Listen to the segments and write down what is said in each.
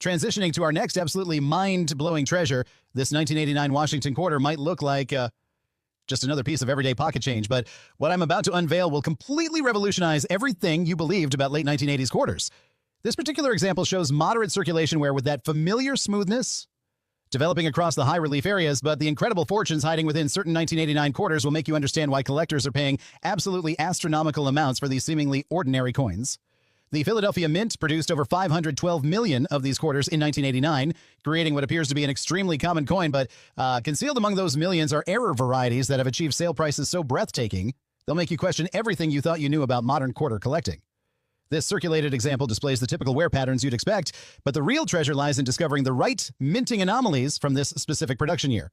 Transitioning to our next absolutely mind-blowing treasure, this 1989 Washington quarter might look like just another piece of everyday pocket change, but what I'm about to unveil will completely revolutionize everything you believed about late 1980s quarters. This particular example shows moderate circulation wear with that familiar smoothness developing across the high-relief areas, but the incredible fortunes hiding within certain 1989 quarters will make you understand why collectors are paying absolutely astronomical amounts for these seemingly ordinary coins. The Philadelphia Mint produced over 512 million of these quarters in 1989, creating what appears to be an extremely common coin, but concealed among those millions are error varieties that have achieved sale prices so breathtaking, they'll make you question everything you thought you knew about modern quarter collecting. This circulated example displays the typical wear patterns you'd expect, but the real treasure lies in discovering the right minting anomalies from this specific production year.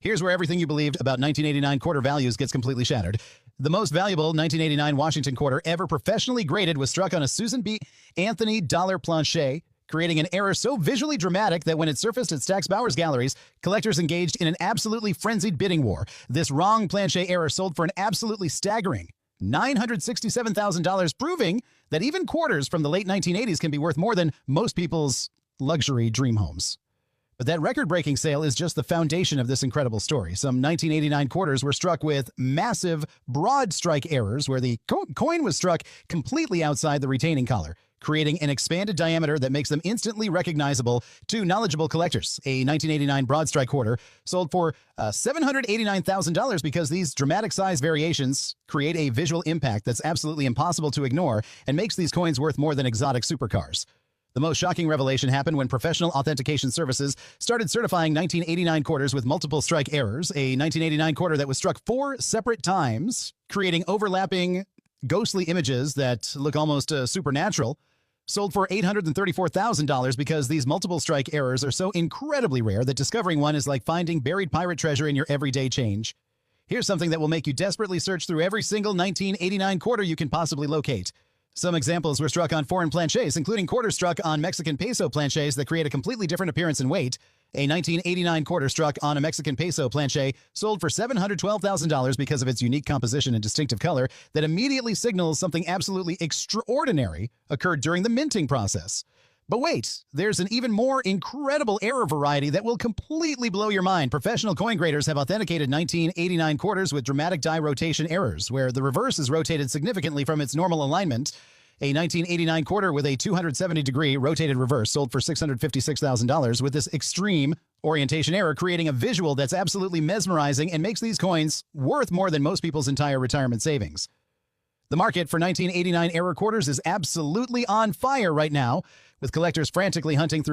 Here's where everything you believed about 1989 quarter values gets completely shattered. The most valuable 1989 Washington quarter ever professionally graded was struck on a Susan B. Anthony dollar planche, creating an error so visually dramatic that when it surfaced at Stack's Bowers galleries, collectors engaged in an absolutely frenzied bidding war. This wrong planche error sold for an absolutely staggering $967,000, proving that even quarters from the late 1980s can be worth more than most people's luxury dream homes. But that record-breaking sale is just the foundation of this incredible story. Some 1989 quarters were struck with massive broad strike errors where the coin was struck completely outside the retaining collar, creating an expanded diameter that makes them instantly recognizable to knowledgeable collectors. A 1989 broad strike quarter sold for $789,000 because these dramatic size variations create a visual impact that's absolutely impossible to ignore and makes these coins worth more than exotic supercars. The most shocking revelation happened when professional authentication services started certifying 1989 quarters with multiple strike errors, a 1989 quarter that was struck 4 separate times, creating overlapping, ghostly images that look almost supernatural, sold for $834,000 because these multiple strike errors are so incredibly rare that discovering one is like finding buried pirate treasure in your everyday change. Here's something that will make you desperately search through every single 1989 quarter you can possibly locate. Some examples were struck on foreign planches, including quarters struck on Mexican peso planches that create a completely different appearance and weight. A 1989 quarter struck on a Mexican peso planche sold for $712,000 because of its unique composition and distinctive color that immediately signals something absolutely extraordinary occurred during the minting process. But wait, there's an even more incredible error variety that will completely blow your mind. Professional coin graders have authenticated 1989 quarters with dramatic die rotation errors, where the reverse is rotated significantly from its normal alignment. A 1989 quarter with a 270-degree rotated reverse sold for $656,000 with this extreme orientation error, creating a visual that's absolutely mesmerizing and makes these coins worth more than most people's entire retirement savings. The market for 1989 error quarters is absolutely on fire right now, with collectors frantically hunting through